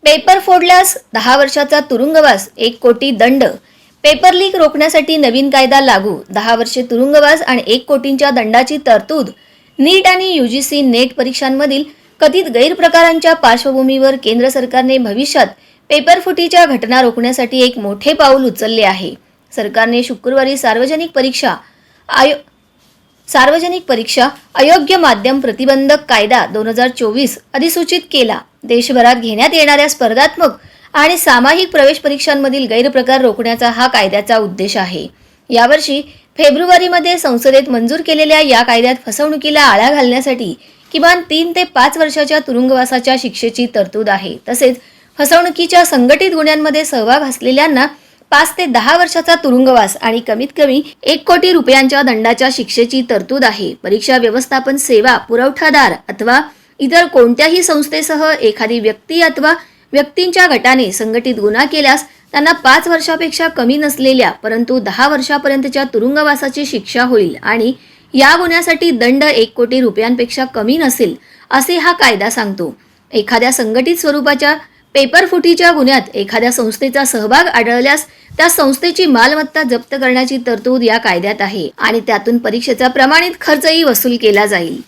Paper फोडल्यास 10 वर्षाचा तुरुंगवास, 1 कोटी दंड. पेपर लीक रोखण्यासाठी नवीन कायदा लागू, 10 वर्षे तुरुंगवास आणि 1 कोटींच्या दंडाची तरतूद. नीट आणि यूजीसी नेट परीक्षांमधील कथित गैरप्रकारांच्या पार्श्वभूमीवर केंद्र सरकारने भविष्यात पेपरफुटीच्या घटना रोखण्यासाठी एक मोठे पाऊल उचलले आहे. सरकारने शुक्रवारी सार्वजनिक परीक्षा अयोग्य माध्यम प्रतिबंधक कायदा 2024 अधिसूचित केला. देशभरात घेण्यात येणाऱ्या स्पर्धात्मक आणि सामायिक प्रवेश परीक्षांमधील गैरप्रकार रोखण्याचा हा कायद्याचा उद्देश आहे. यावर्षी फेब्रुवारीमध्ये संसदेत मंजूर केलेल्या या कायद्यात फसवणुकीला आळा घालण्यासाठी किमान 3 ते 5 वर्षाच्या तुरुंगवासाच्या शिक्षेची तरतूद आहे. तसेच फसवणुकीच्या संघटित गुन्ह्यांमध्ये सहभाग असलेल्यांना 5 ते 10 वर्षाचा तुरुंगवास आणि कमीत कमी 1 कोटी रुपयांच्या दंडाच्या शिक्षेची तरतूद आहे. परीक्षा व्यवस्थापन सेवा पुरवठादार अथवा इतर कोणत्याही संस्थेसह एखादी व्यक्ती अथवा व्यक्तींच्या गटाने संघटित गुन्हा केल्यास त्यांना 5 वर्षापेक्षा कमी नसलेल्या परंतु 10 वर्षापर्यंतच्या तुरुंगवासाची शिक्षा होईल आणि या गुन्ह्यासाठी दंड 1 कोटी रुपयांपेक्षा कमी नसेल असे हा कायदा सांगतो. एखाद्या संघटित स्वरूपाच्या पेपरफुटीच्या गुन्ह्यात एखाद्या संस्थेचा सहभाग आढळल्यास त्या संस्थेची मालमत्ता जप्त करण्याची तरतूद या कायद्यात आहे आणि त्यातून परीक्षेचा प्रमाणित खर्चही वसूल केला जाईल.